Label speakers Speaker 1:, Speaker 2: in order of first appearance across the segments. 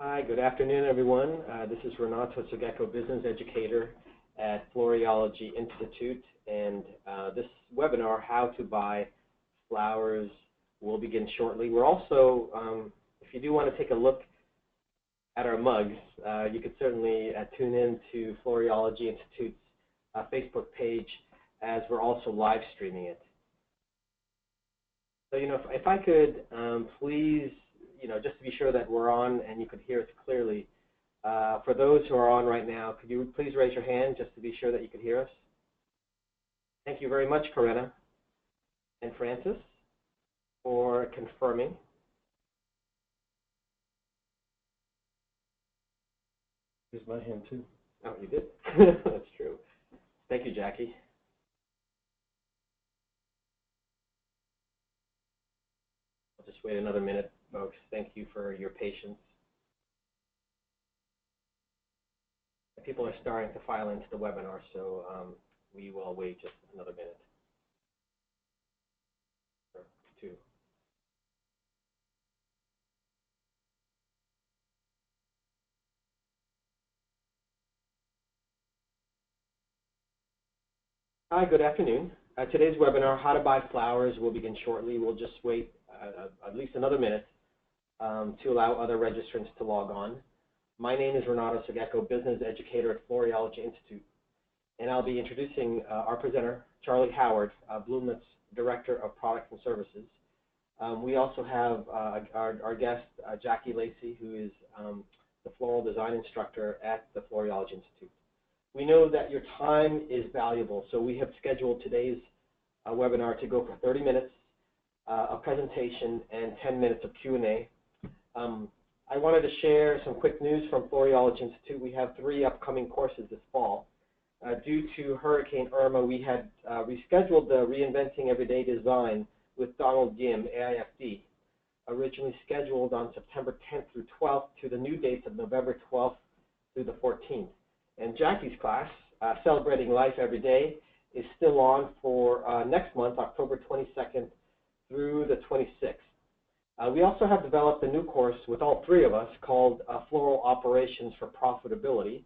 Speaker 1: Hi, good afternoon, everyone. This is Renato Sugeko, Business Educator at Floriology Institute, and this webinar, How to Buy Flowers, will begin shortly. We're also, if you do want to take a look at our mugs, you could certainly tune in to Floriology Institute's Facebook page, as we're also live streaming it. So, if I could please, just to be sure that we're on and you could hear us clearly, for those who are on right now, could you please raise your hand just to be sure that you could hear us? Thank you very much, Corinna and Francis, for confirming.
Speaker 2: Here's my hand, too.
Speaker 1: Oh, you did? That's true. Thank you, Jackie. I'll just wait another minute, folks. Thank you for your patience. People are starting to file into the webinar, so we will wait just another minute or two. Hi, good afternoon. Today's webinar, How to Buy Flowers, will begin shortly. We'll just wait at least another minute to allow other registrants to log on. My name is Renato Sugeko, Business Educator at Floriology Institute, and I'll be introducing our presenter, Charlie Howard, Bloomlet's Director of Products and Services. We also have our guest, Jackie Lacey, who is the Floral Design Instructor at the Floriology Institute. We know that your time is valuable, so we have scheduled today's webinar to go for 30 minutes, a presentation, and 10 minutes of Q&A. I wanted to share some quick news from Floriology Institute. We have 3 upcoming courses this fall. Due to Hurricane Irma, we had rescheduled the Reinventing Everyday Design with Donald Yim, AIFD, originally scheduled on September 10th through 12th to the new dates of November 12th through the 14th. And Jackie's class, Celebrating Life Every Day, is still on for next month, October 22nd through the 26th. We also have developed a new course with all 3 of us called Floral Operations for Profitability.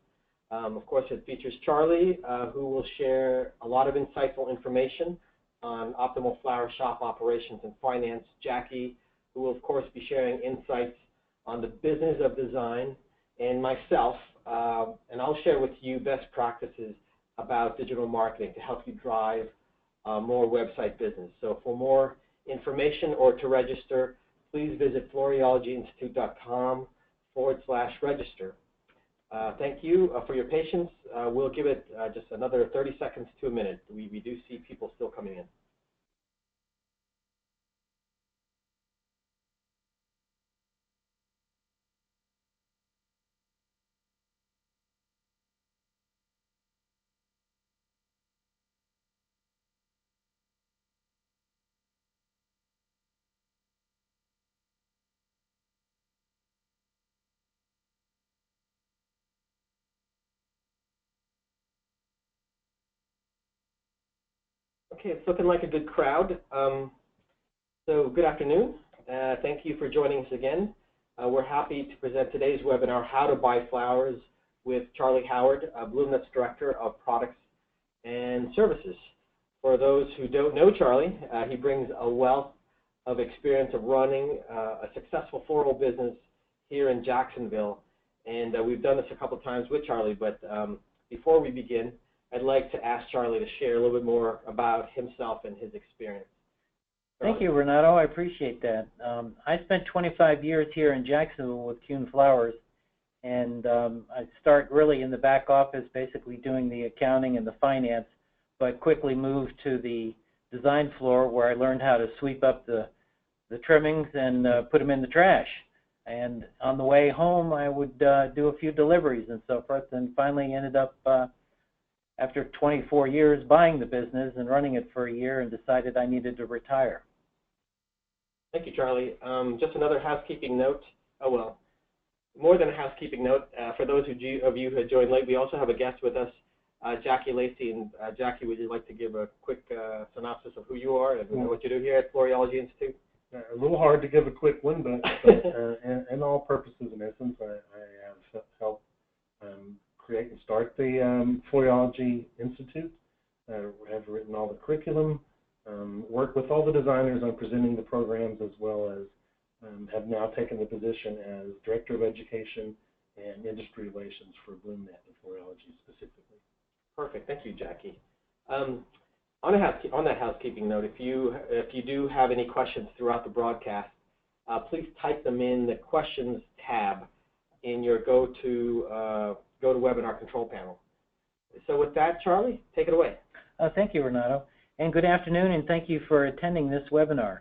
Speaker 1: Of course, it features Charlie, who will share a lot of insightful information on optimal flower shop operations and finance. Jackie, who will, of course, be sharing insights on the business of design, and myself, and I'll share with you best practices about digital marketing to help you drive more website business. So for more information or to register, please visit floriologyinstitute.com/register. Thank you for your patience. We'll give it just another 30 seconds to a minute. We do see people still coming in. Okay, it's looking like a good crowd. So good afternoon. Thank you for joining us again. We're happy to present today's webinar, How to Buy Flowers, with Charlie Howard, Bloomlet's Director of Products and Services. For those who don't know Charlie, he brings a wealth of experience of running a successful floral business here in Jacksonville. And we've done this a couple times with Charlie, but before we begin, I'd like to ask Charlie to share a little bit more about himself and his experience. Charlie.
Speaker 3: Thank you, Renato. I appreciate that. I spent 25 years here in Jacksonville with Kuhn Flowers, and I start really in the back office, basically doing the accounting and the finance, but quickly moved to the design floor where I learned how to sweep up the trimmings and put them in the trash. And on the way home, I would do a few deliveries and so forth, and finally ended up after 24 years buying the business and running it for a year, and decided I needed to retire.
Speaker 1: Thank you, Charlie. Just another housekeeping note. Oh, well, more than a housekeeping note. For those of you who had joined late, we also have a guest with us, Jackie Lacey. And Jackie, would you like to give a quick synopsis of who you are and what you do here at Floriology Institute?
Speaker 2: A little hard to give a quick one, but in all purposes and essence, the Floriology Institute. Have written all the curriculum, worked with all the designers on presenting the programs, as well as have now taken the position as Director of Education and Industry Relations for BloomNet and Floriology specifically.
Speaker 1: Perfect. Thank you, Jackie. On that housekeeping note, if you do have any questions throughout the broadcast, please type them in the questions tab in your go to webinar control panel. So with that, Charlie, take it away.
Speaker 3: Thank you, Renato, and good afternoon, and thank you for attending this webinar.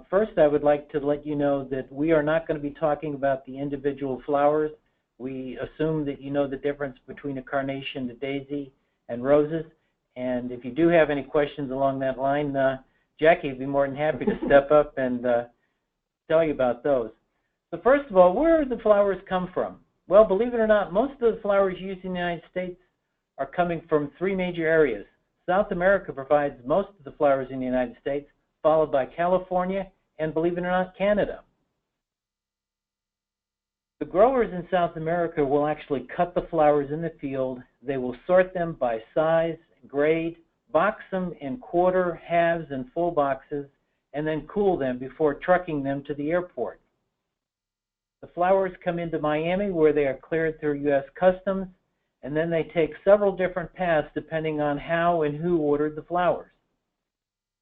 Speaker 3: First, I would like to let you know that we are not going to be talking about the individual flowers. We assume that you know the difference between a carnation, a daisy, and roses. And if you do have any questions along that line, Jackie would be more than happy to step up and tell you about those. So first of all, where do the flowers come from? Well, believe it or not, most of the flowers used in the United States are coming from three major areas. South America provides most of the flowers in the United States, followed by California, and believe it or not, Canada. The growers in South America will actually cut the flowers in the field. They will sort them by size, grade, box them in quarter, halves, and full boxes, and then cool them before trucking them to the airport. The flowers come into Miami, where they are cleared through U.S. Customs, and then they take several different paths depending on how and who ordered the flowers.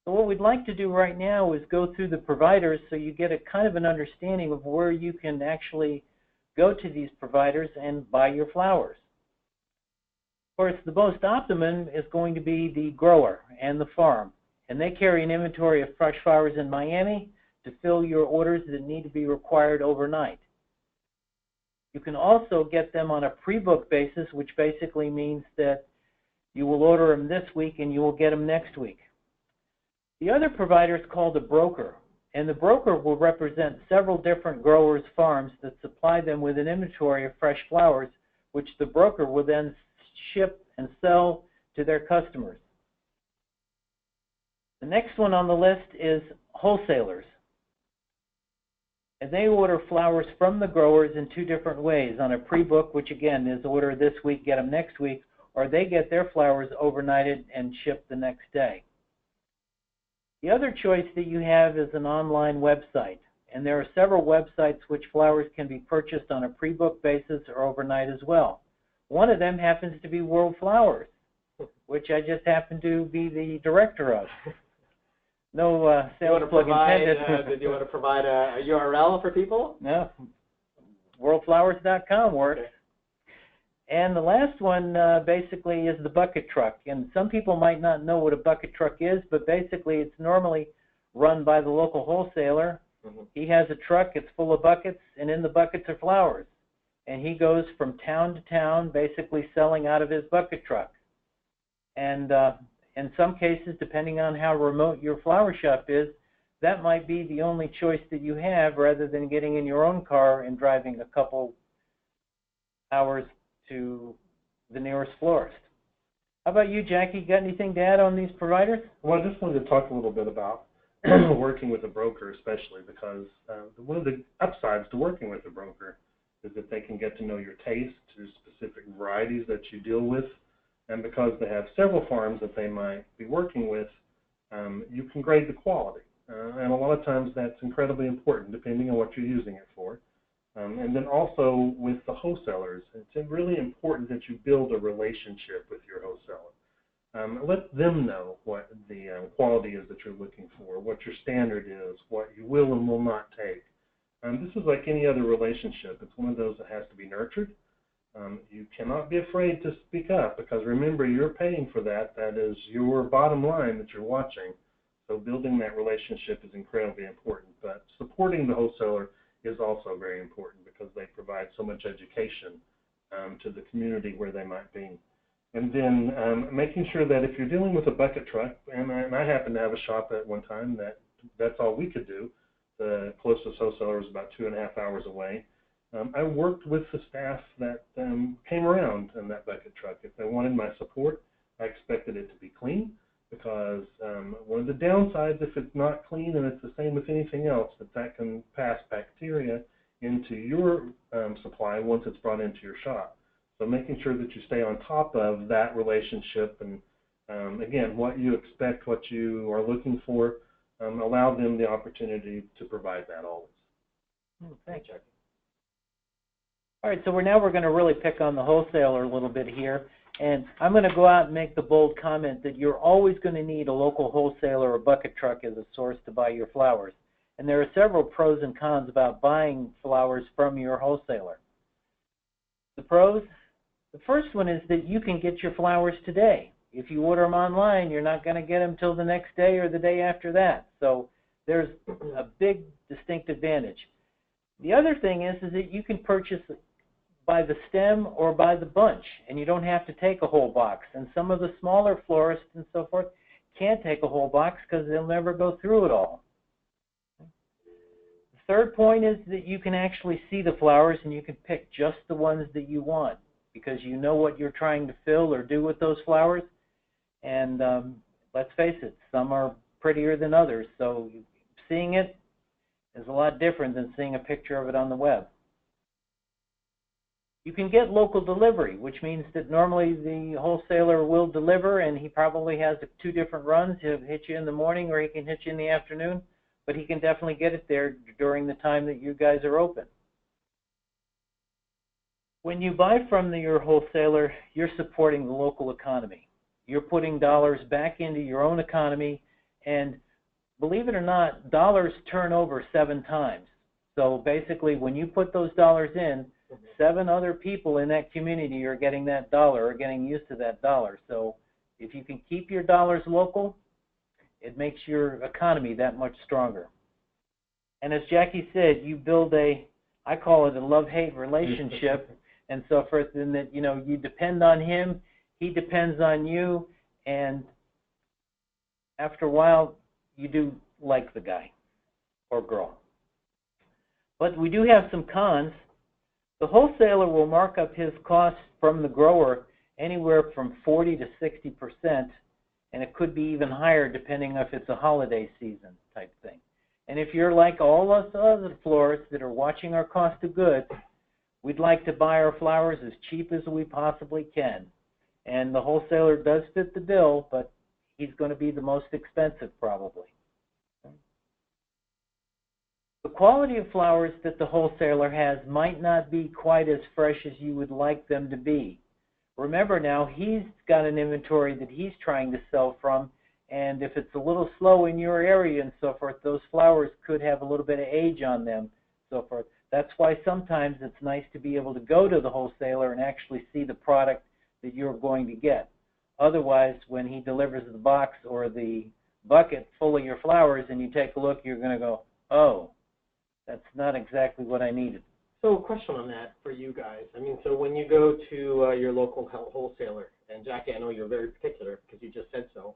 Speaker 3: So what we'd like to do right now is go through the providers so you get a kind of an understanding of where you can actually go to these providers and buy your flowers. Of course, the most optimum is going to be the grower and the farm, and they carry an inventory of fresh flowers in Miami to fill your orders that need to be required overnight. You can also get them on a pre-book basis, which basically means that you will order them this week and you will get them next week. The other provider is called a broker, and the broker will represent several different growers' farms that supply them with an inventory of fresh flowers, which the broker will then ship and sell to their customers. The next one on the list is wholesalers. And they order flowers from the growers in two different ways, on a pre-book, which again is order this week, get them next week, or they get their flowers overnighted and shipped the next day. The other choice that you have is an online website, and there are several websites which flowers can be purchased on a pre-book basis or overnight as well. One of them happens to be World Flowers, which I just happen to be the director of. No sales plug intended.
Speaker 1: Did you want to provide a URL for people?
Speaker 3: No. Worldflowers.com works. Okay. And the last one basically is the bucket truck. And some people might not know what a bucket truck is, but basically it's normally run by the local wholesaler. Mm-hmm. He has a truck, it's full of buckets, and in the buckets are flowers. And he goes from town to town basically selling out of his bucket truck. And in some cases, depending on how remote your flower shop is, that might be the only choice that you have rather than getting in your own car and driving a couple hours to the nearest florist. How about you, Jackie? Got anything to add on these providers?
Speaker 2: Well, I just wanted to talk a little bit about working with a broker, especially because one of the upsides to working with a broker is that they can get to know your taste to specific varieties that you deal with. And because they have several farms that they might be working with, you can grade the quality. And a lot of times that's incredibly important depending on what you're using it for. And then also with the wholesalers, it's really important that you build a relationship with your wholesaler. Let them know what the quality is that you're looking for, what your standard is, what you will and will not take. This is like any other relationship. It's one of those that has to be nurtured. You cannot be afraid to speak up because remember, you're paying for that. That is your bottom line that you're watching. So building that relationship is incredibly important. But supporting the wholesaler is also very important because they provide so much education to the community where they might be. And then making sure that if you're dealing with a bucket truck, and I happen to have a shop at one time that's all we could do. The closest wholesaler was about 2.5 hours away. I worked with the staff that came around in that bucket truck. If they wanted my support, I expected it to be clean because one of the downsides, if it's not clean, and it's the same with anything else, that can pass bacteria into your supply once it's brought into your shop. So making sure that you stay on top of that relationship and, again, what you expect, what you are looking for, allow them the opportunity to provide that always.
Speaker 3: Thanks, Chuck. All right, so we're going to really pick on the wholesaler a little bit here, and I'm going to go out and make the bold comment that you're always going to need a local wholesaler or bucket truck as a source to buy your flowers. And there are several pros and cons about buying flowers from your wholesaler. The pros, the first one is that you can get your flowers today. If you order them online, you're not going to get them till the next day or the day after that. So there's a big distinct advantage. The other thing is that you can purchase by the stem or by the bunch, and you don't have to take a whole box. And some of the smaller florists and so forth can't take a whole box because they'll never go through it all. The third point is that you can actually see the flowers and you can pick just the ones that you want because you know what you're trying to fill or do with those flowers. And let's face it, some are prettier than others, so seeing it is a lot different than seeing a picture of it on the web. You can get local delivery, which means that normally the wholesaler will deliver, and he probably has 2 different runs. He'll hit you in the morning or he can hit you in the afternoon, but he can definitely get it there during the time that you guys are open. When you buy from your wholesaler, you're supporting the local economy. You're putting dollars back into your own economy, and believe it or not, dollars turn over 7 times. So basically, when you put those dollars in, 7 other people in that community are getting that dollar or getting used to that dollar. So if you can keep your dollars local, it makes your economy that much stronger. And as Jackie said, you build I call it a love-hate relationship and so forth, in that, you know, you depend on him, he depends on you, and after a while, you do like the guy or girl. But we do have some cons. The wholesaler will mark up his costs from the grower anywhere from 40 to 60%, and it could be even higher depending if it's a holiday season type thing. And if you're like all us other florists that are watching our cost of goods, we'd like to buy our flowers as cheap as we possibly can. And the wholesaler does fit the bill, but he's going to be the most expensive probably. The quality of flowers that the wholesaler has might not be quite as fresh as you would like them to be. Remember now, he's got an inventory that he's trying to sell from, and if it's a little slow in your area and so forth, those flowers could have a little bit of age on them, so forth. That's why sometimes it's nice to be able to go to the wholesaler and actually see the product that you're going to get. Otherwise, when he delivers the box or the bucket full of your flowers and you take a look, you're going to go, oh, that's not exactly what I needed.
Speaker 1: So a question on that for you guys. I mean, so when you go to your local wholesaler, and Jackie, I know you're very particular because you just said so,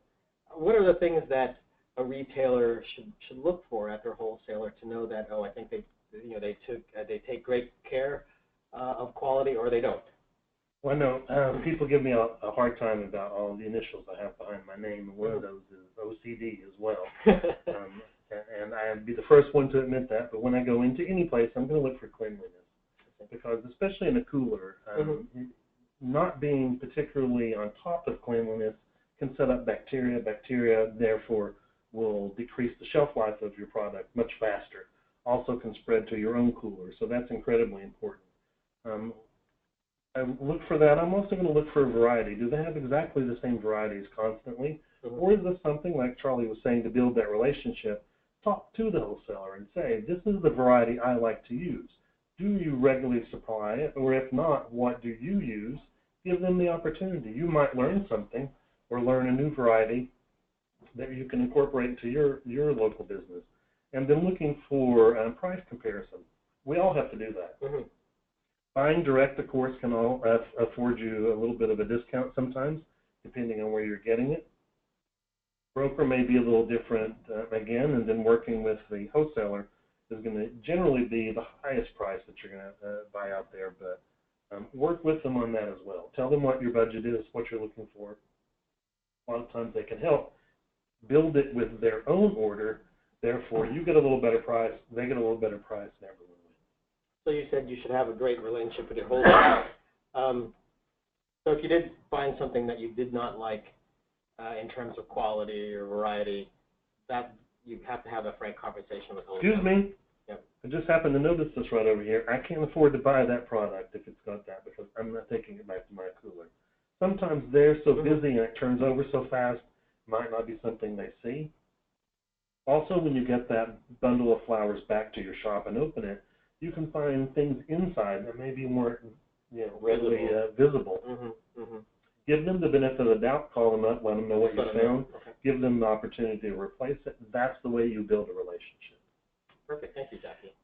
Speaker 1: what are the things that a retailer should look for at their wholesaler to know that, oh, I think they take great care of quality, or they don't?
Speaker 2: Well, no, people give me a hard time about all the initials I have behind my name, and one of those is OCD as well. And I'd be the first one to admit that, but when I go into any place, I'm going to look for cleanliness. Because especially in a cooler, not being particularly on top of cleanliness can set up bacteria. Bacteria, therefore, will decrease the shelf life of your product much faster. Also can spread to your own cooler, so that's incredibly important. I look for that. I'm also going to look for a variety. Do they have exactly the same varieties constantly? Or is this something, like Charlie was saying, to build that relationship? Talk to the wholesaler and say, this is the variety I like to use. Do you regularly supply it? Or if not, what do you use? Give them the opportunity. You might learn something or learn a new variety that you can incorporate into your local business. And then looking for price comparison. We all have to do that. Buying direct, of course, can afford you a little bit of a discount sometimes, depending on where you're getting it. Broker may be a little different again, and then working with the wholesaler is going to generally be the highest price that you're going to buy out there, but work with them on that as well. Tell them what your budget is, what you're looking for. A lot of times they can help build it with their own order, therefore you get a little better price, they get a little better price, and everyone wins.
Speaker 1: So you said you should have a great relationship with your wholesaler. So if you did find something that you did not like in terms of quality or variety, that you have to have a frank conversation with Wholesaler.
Speaker 2: Excuse me?
Speaker 1: Yep.
Speaker 2: I just happened to notice this right over here. I can't afford to buy that product if it's got that because I'm not taking it back to my cooler. Sometimes they're so busy and it turns over so fast, it might not be something they see. Also, when you get that bundle of flowers back to your shop and open it, you can find things inside that may be more, readily visible. Give them the benefit of the doubt, call them up, let them know what you found, give them the opportunity to replace it. That's the way you build a relationship.
Speaker 1: Perfect. Thank you, Jackie.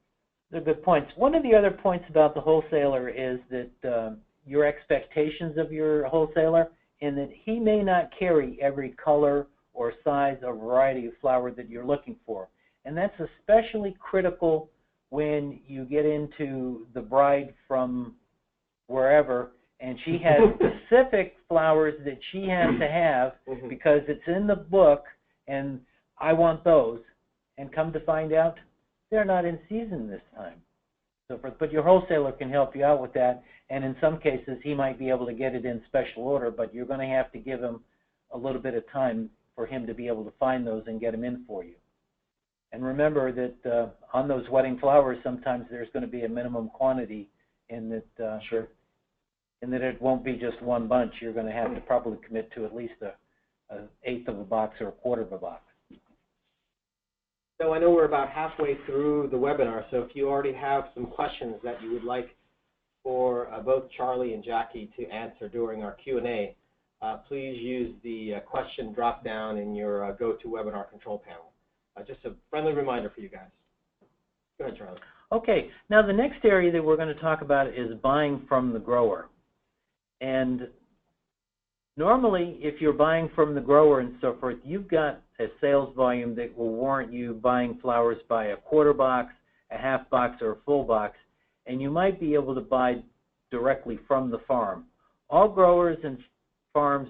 Speaker 3: They're good points. One of the other points about the wholesaler is that your expectations of your wholesaler, and that he may not carry every color or size or variety of flower that you're looking for. And that's especially critical when you get into the bride from wherever, and she has specific flowers that she has to have because it's in the book, and I want those. And come to find out, they're not in season this time. But your wholesaler can help you out with that, and in some cases he might be able to get it in special order, but you're going to have to give him a little bit of time for him to be able to find those and get them in for you. And remember that on those wedding flowers, sometimes there's going to be a minimum quantity in that, and that it won't be just one bunch. You're going to have to probably commit to at least an eighth of a box or a quarter of a box.
Speaker 1: So I know we're about halfway through the webinar, so if you already have some questions that you would like for both Charlie and Jackie to answer during our Q&A, please use the question drop-down in your GoToWebinar control panel. Just a friendly reminder for you guys. Go ahead, Charlie.
Speaker 3: Okay. Now, the next area that we're going to talk about is buying from the grower. And normally, if you're buying from the grower and so forth, you've got a sales volume that will warrant you buying flowers by a quarter box, a half box, or a full box, and you might be able to buy directly from the farm. All growers and farms,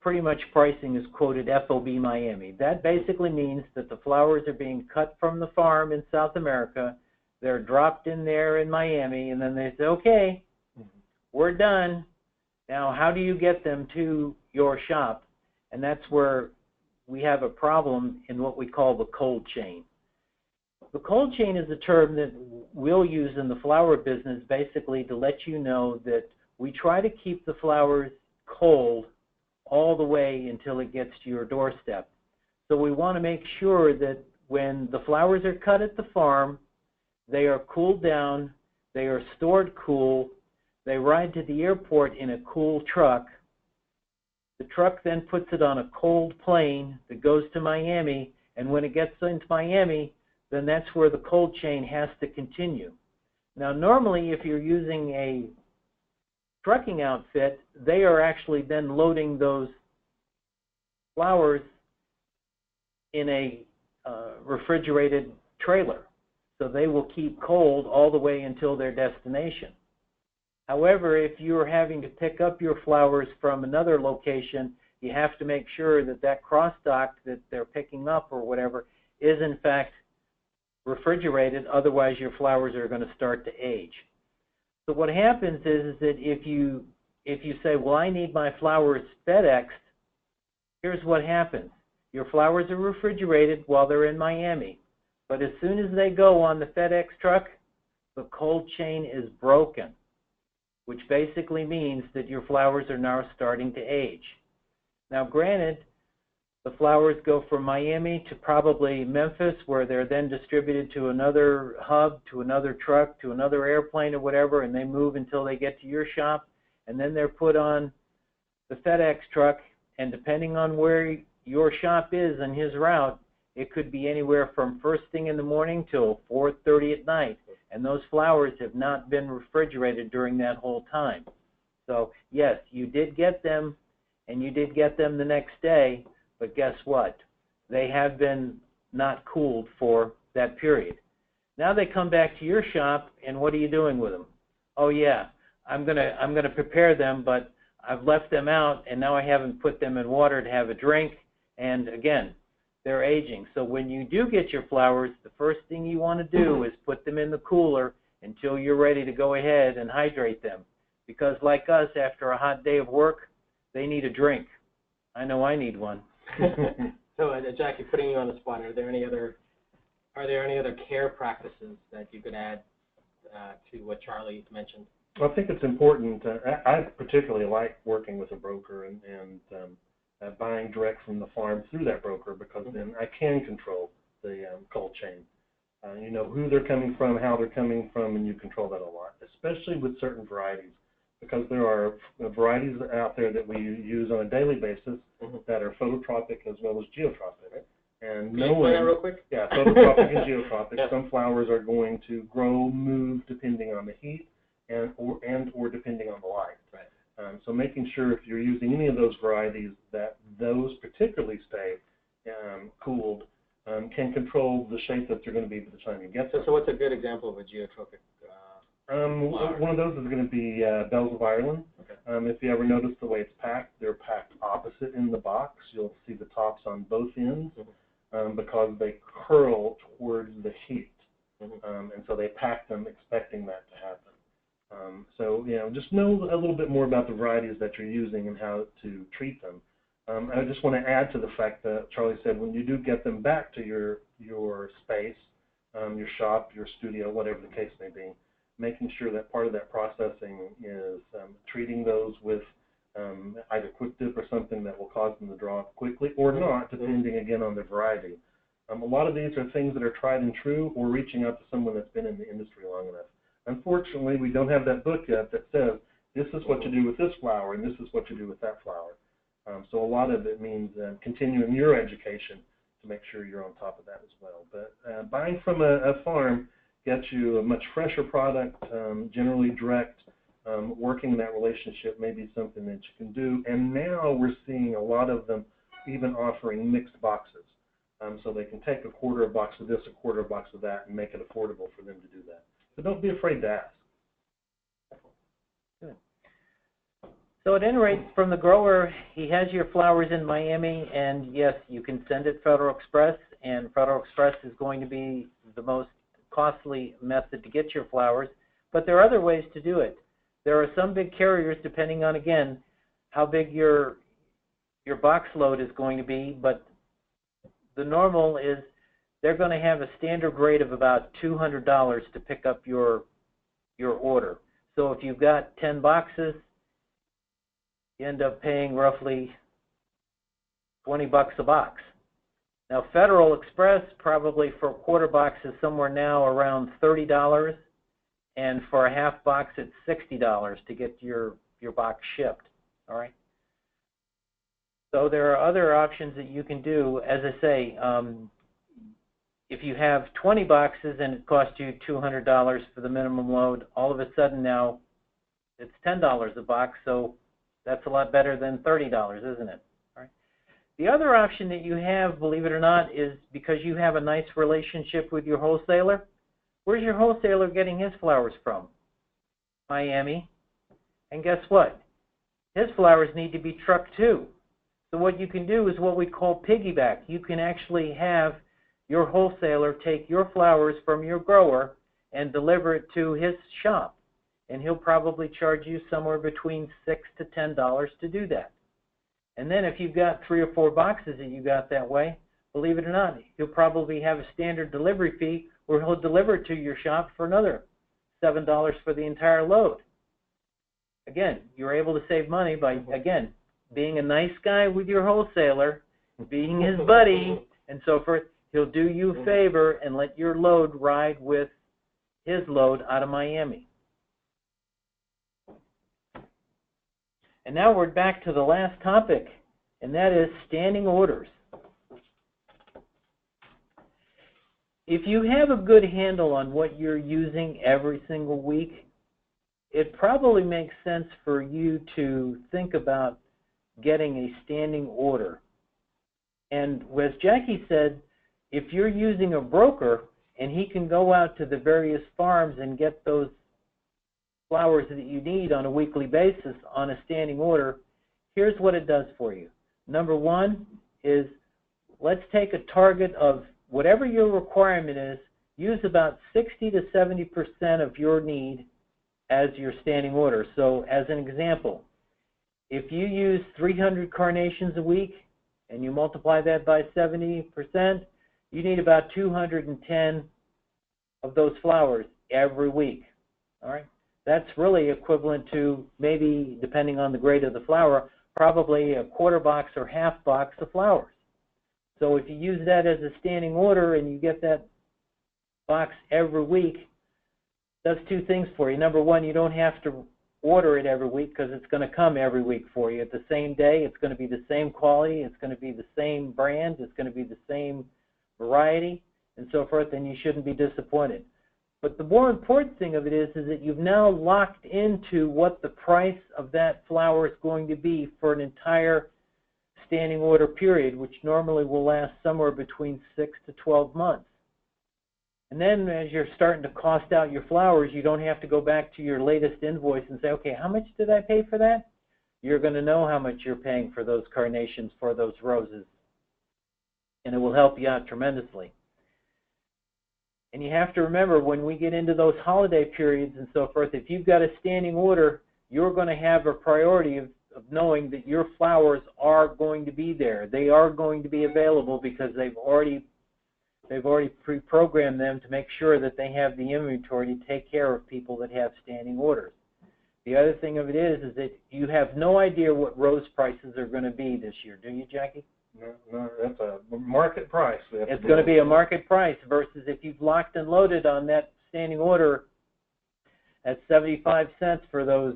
Speaker 3: pretty much pricing is quoted FOB Miami. That basically means that the flowers are being cut from the farm in South America, they're dropped in there in Miami, and then they say, okay, we're done. Now, how do you get them to your shop? And that's where we have a problem in what we call the cold chain. The cold chain is a term that we'll use in the flower business basically to let you know that we try to keep the flowers cold all the way until it gets to your doorstep. So we want to make sure that when the flowers are cut at the farm, they are cooled down, they are stored cool, they ride to the airport in a cool truck. The truck then puts it on a cold plane that goes to Miami, and when it gets into Miami, then that's where the cold chain has to continue. Now, normally, if you're using a trucking outfit, they are actually then loading those flowers in a refrigerated trailer. So they will keep cold all the way until their destination. However, if you're having to pick up your flowers from another location, you have to make sure that that cross-dock that they're picking up or whatever is in fact refrigerated, otherwise your flowers are going to start to age. So what happens is that if you say, well, I need my flowers FedExed, here's what happens. Your flowers are refrigerated while they're in Miami, but as soon as they go on the FedEx truck, the cold chain is broken, which basically means that your flowers are now starting to age. Now, granted, the flowers go from Miami to probably Memphis, where they're then distributed to another hub, to another truck, to another airplane or whatever, and they move until they get to your shop, and then they're put on the FedEx truck, and depending on where your shop is and his route, it could be anywhere from first thing in the morning till 4:30 at night, and those flowers have not been refrigerated during that whole time. So, yes, you did get them, and you did get them the next day, but guess what? They have been not cooled for that period. Now they come back to your shop, and what are you doing with them? Oh yeah, I'm gonna prepare them, but I've left them out, and now I haven't put them in water to have a drink, and again, they're aging. So when you do get your flowers, the first thing you want to do is put them in the cooler until you're ready to go ahead and hydrate them. because like us, after a hot day of work, they need a drink. I know I need one.
Speaker 1: So, Jackie, putting you on the spot, are there any other care practices that you could add to what Charlie mentioned?
Speaker 2: Well, I think it's important. I particularly like working with a broker and buying direct from the farm through that broker, because then I can control the cold chain. You know who they're coming from, how they're coming from, and you control that a lot, especially with certain varieties, because there are varieties out there that we use on a daily basis that are phototropic as well as geotropic. And
Speaker 1: Can you explain that real quick?
Speaker 2: Yeah, phototropic and geotropic.
Speaker 1: Yeah.
Speaker 2: Some flowers are going to grow, move depending on the heat and or depending on the light.
Speaker 1: Right.
Speaker 2: So making sure if you're using any of those varieties that those particularly stay cooled, can control the shape that they're going to be by the time you get them.
Speaker 1: So what's a good example of a geotropic flower?
Speaker 2: One of those is going to be Bells of Ireland.
Speaker 1: Okay.
Speaker 2: If you ever notice the way it's packed, they're packed opposite in the box. You'll see the tops on both ends because they curl towards the heat. And so they pack them expecting that to happen. So, you know, just know a little bit more about the varieties that you're using and how to treat them. I just want to add to the fact that Charlie said when you do get them back to your space, your shop, your studio, whatever the case may be, making sure that part of that processing is treating those with either quick dip or something that will cause them to draw up quickly or not, depending again on the variety. A lot of these are things that are tried and true, or reaching out to someone that's been in the industry long enough. Unfortunately, we don't have that book yet that says this is what you do with this flower and this is what you do with that flower. So a lot of it means continuing your education to make sure you're on top of that as well. But buying from a farm gets you a much fresher product, generally direct. Working that relationship may be something that you can do. And now we're seeing a lot of them even offering mixed boxes. So they can take a quarter of a box of this, a quarter of a box of that, and make it affordable for them to do that. So don't be afraid to ask.
Speaker 3: Good. So at any rate, from the grower, he has your flowers in Miami, and yes, you can send it Federal Express, and Federal Express is going to be the most costly method to get your flowers, but there are other ways to do it. There are some big carriers, depending on, again, how big your box load is going to be, but the normal is they're going to have a standard rate of about $200 to pick up your order. So if you've got 10 boxes, you end up paying roughly $20 a box. Now, Federal Express probably for a quarter box is somewhere now around $30, and for a half box it's $60 to get your box shipped. All right. So there are other options that you can do. As I say, if you have 20 boxes and it costs you $200 for the minimum load, all of a sudden now it's $10 a box, so that's a lot better than $30, isn't it? All right. The other option that you have, believe it or not, is because you have a nice relationship with your wholesaler. Where's your wholesaler getting his flowers from? Miami. And guess what? His flowers need to be trucked too. So what you can do is what we call piggyback. You can actually have your wholesaler take your flowers from your grower and deliver it to his shop. And he'll probably charge you somewhere between $6 to $10 to do that. And then if you've got 3 or 4 boxes that you got that way, believe it or not, he'll probably have a standard delivery fee where he'll deliver it to your shop for another $7 for the entire load. Again, you're able to save money by, again, being a nice guy with your wholesaler, being his buddy, and so forth. He'll do you a favor and let your load ride with his load out of Miami. And now we're back to the last topic, and that is standing orders. If you have a good handle on what you're using every single week, it probably makes sense for you to think about getting a standing order. And as Jackie said, if you're using a broker and he can go out to the various farms and get those flowers that you need on a weekly basis on a standing order, here's what it does for you. Number one is, let's take a target of whatever your requirement is, use about 60 to 70% of your need as your standing order. So as an example, if you use 300 carnations a week and you multiply that by 70%, you need about 210 of those flowers every week. All right? That's really equivalent to maybe, depending on the grade of the flower, probably a quarter box or half box of flowers. So if you use that as a standing order and you get that box every week, does two things for you. Number one, you don't have to order it every week because it's going to come every week for you at the same day. It's going to be the same quality. It's going to be the same brand. It's going to be the same variety and so forth, and you shouldn't be disappointed. But the more important thing of it is that you've now locked into what the price of that flower is going to be for an entire standing order period, which normally will last somewhere between 6 to 12 months. And then as you're starting to cost out your flowers, you don't have to go back to your latest invoice and say, okay, how much did I pay for that? You're going to know how much you're paying for those carnations, for those roses. And it will help you out tremendously. And you have to remember, when we get into those holiday periods and so forth, if you've got a standing order, you're going to have a priority of knowing that your flowers are going to be there. They are going to be available because they've already pre-programmed them to make sure that they have the inventory to take care of people that have standing orders. The other thing of it is that you have no idea what rose prices are going to be this year, do you, Jackie?
Speaker 2: No, that's a market price.
Speaker 3: It's going to be a market price versus if you've locked and loaded on that standing order at 75 cents for those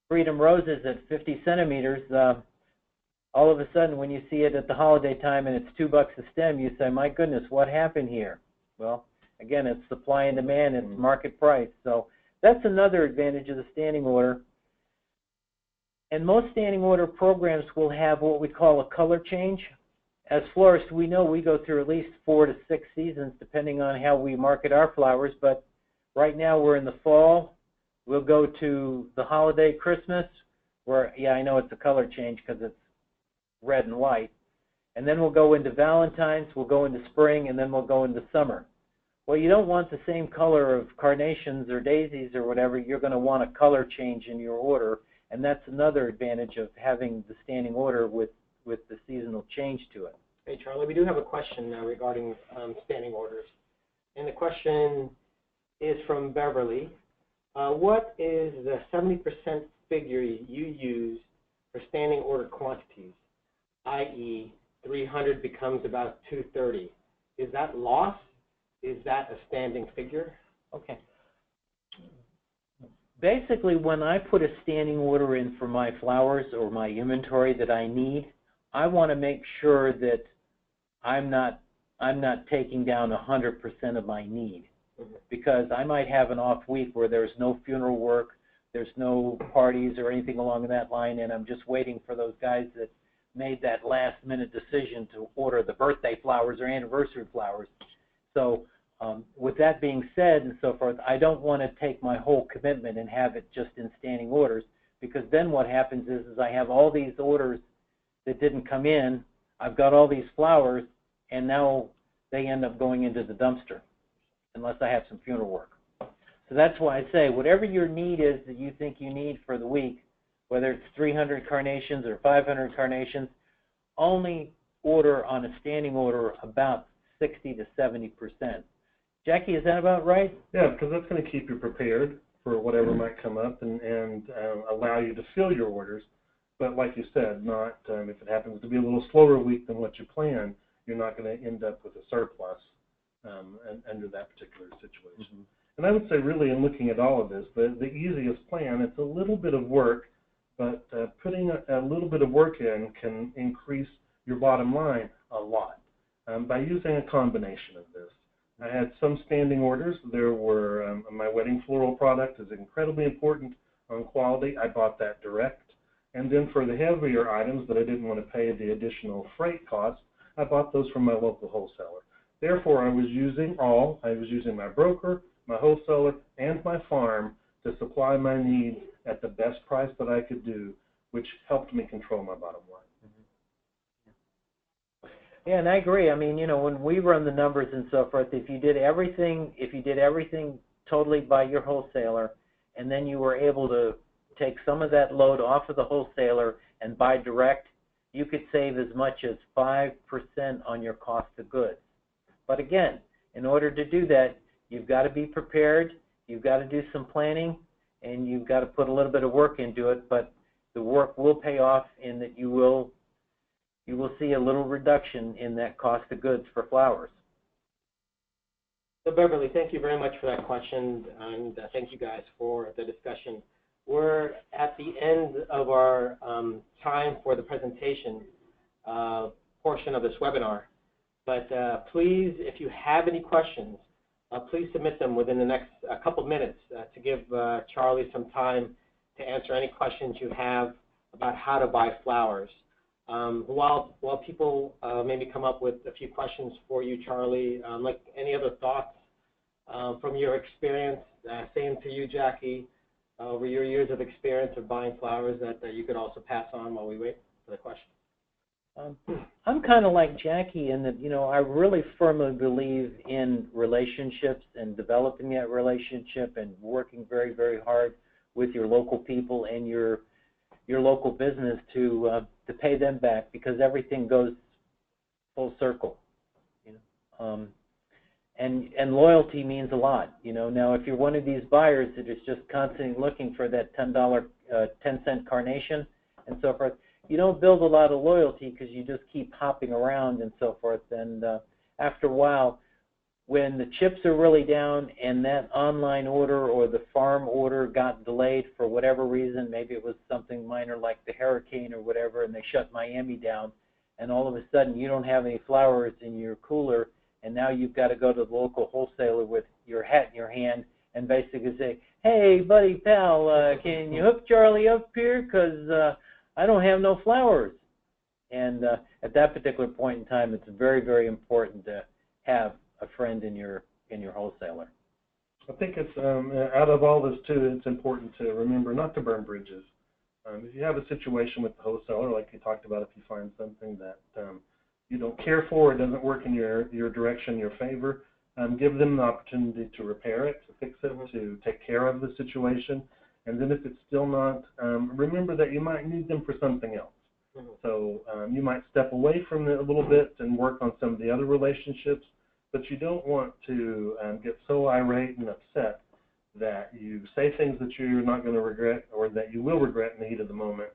Speaker 3: Freedom Roses at 50 centimeters, all of a sudden when you see it at the holiday time and it's $2 a stem, you say, my goodness, what happened here? Well, again, it's supply and demand, it's market price. So that's another advantage of the standing order. And most standing order programs will have what we call a color change. As florists, we know we go through at least 4 to 6 seasons depending on how we market our flowers, but right now we're in the fall. We'll go to the holiday Christmas, where, yeah, I know it's a color change because it's red and white. And then we'll go into Valentine's, we'll go into spring, and then we'll go into summer. Well, you don't want the same color of carnations or daisies or whatever. You're going to want a color change in your order. And that's another advantage of having the standing order with the seasonal change to it.
Speaker 1: Hey, Charlie, we do have a question regarding standing orders. And the question is from Beverly. What is the 70% figure you use for standing order quantities, i.e. 300 becomes about 230? Is that loss? Is that a standing figure?
Speaker 3: Okay. Basically, when I put a standing order in for my flowers or my inventory that I need, I want to make sure that I'm not taking down 100% of my need, because I might have an off week where there's no funeral work, there's no parties or anything along that line, and I'm just waiting for those guys that made that last-minute decision to order the birthday flowers or anniversary flowers. So with that being said and so forth, I don't want to take my whole commitment and have it just in standing orders, because then what happens is I have all these orders that didn't come in, I've got all these flowers, and now they end up going into the dumpster unless I have some funeral work. So that's why I say whatever your need is that you think you need for the week, whether it's 300 carnations or 500 carnations, only order on a standing order about 60 to 70%. Jackie, is that about right?
Speaker 2: Yeah, because that's going to keep you prepared for whatever might come up and allow you to fill your orders. But like you said, not if it happens to be a little slower week than what you planned, you're not going to end up with a surplus under that particular situation. And I would say really in looking at all of this, the easiest plan, it's a little bit of work, but putting a little bit of work in can increase your bottom line a lot by using a combination of this. I had some standing orders. There were my wedding floral product is incredibly important on quality. I bought that direct. And then for the heavier items that I didn't want to pay the additional freight costs, I bought those from my local wholesaler. Therefore, I was using my broker, my wholesaler, and my farm to supply my needs at the best price that I could do, which helped me control my bottom line.
Speaker 3: Yeah, and I agree. I mean, you know, when we run the numbers and so forth, if you did everything totally by your wholesaler, and then you were able to take some of that load off of the wholesaler and buy direct, you could save as much as 5% on your cost of goods. But again, in order to do that, you've got to be prepared, you've got to do some planning, and you've got to put a little bit of work into it, but the work will pay off in that you will see a little reduction in that cost of goods for flowers.
Speaker 1: So Beverly, thank you very much for that question, and thank you guys for the discussion. We're at the end of our time for the presentation portion of this webinar, but please, if you have any questions, please submit them within the next couple minutes to give Charlie some time to answer any questions you have about how to buy flowers. While people maybe come up with a few questions for you, Charlie, like any other thoughts from your experience, same to you, Jackie, over your years of experience of buying flowers that you could also pass on while we wait for the question?
Speaker 3: I'm kind of like Jackie in that, I really firmly believe in relationships and developing that relationship and working very, very hard with your local people and your local business to pay them back, because everything goes full circle. And loyalty means a lot. Now if you're one of these buyers that is just constantly looking for that $10 carnation and so forth, you don't build a lot of loyalty because you just keep hopping around and so forth. And after a while, when the chips are really down and that online order or the farm order got delayed for whatever reason, maybe it was something minor like the hurricane or whatever, and they shut Miami down, and all of a sudden you don't have any flowers in your cooler, and now you've got to go to the local wholesaler with your hat in your hand and basically say, hey, buddy, pal, can you hook Charlie up here? Because I don't have no flowers. And at that particular point in time, it's very, very important to have a friend in your wholesaler.
Speaker 2: I think it's, out of all this too, it's important to remember not to burn bridges. If you have a situation with the wholesaler, like you talked about, if you find something that you don't care for, it doesn't work in your direction, your favor, give them the opportunity to repair it, to fix it, to take care of the situation. And then if it's still not, remember that you might need them for something else. So you might step away from it a little bit and work on some of the other relationships, but you don't want to get so irate and upset that you say things that you're not going to regret, or that you will regret in the heat of the moment,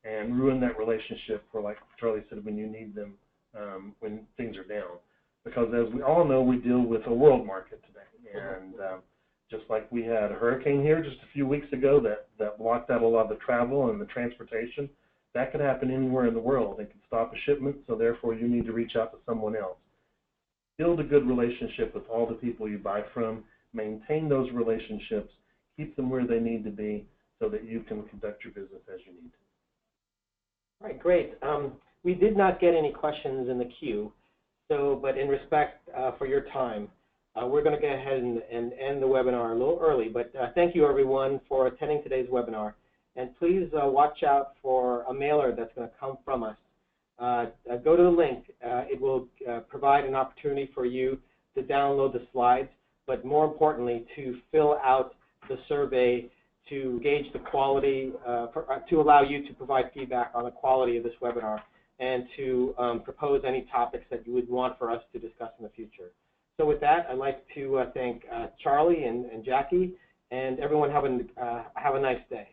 Speaker 2: and ruin that relationship for, like Charlie said, when you need them when things are down. Because as we all know, we deal with a world market today. And just like we had a hurricane here just a few weeks ago that blocked out a lot of the travel and the transportation, that could happen anywhere in the world. It could stop a shipment, so therefore you need to reach out to someone else. Build a good relationship with all the people you buy from. Maintain those relationships. Keep them where they need to be so that you can conduct your business as you need to.
Speaker 1: All right, great. We did not get any questions in the queue, but in respect for your time, we're going to go ahead and end the webinar a little early. But thank you, everyone, for attending today's webinar. And please watch out for a mailer that's going to come from us. Go to the link. It will provide an opportunity for you to download the slides, but more importantly, to fill out the survey to gauge the quality, to allow you to provide feedback on the quality of this webinar, and to propose any topics that you would want for us to discuss in the future. So with that, I'd like to thank Charlie and Jackie, and everyone have a nice day.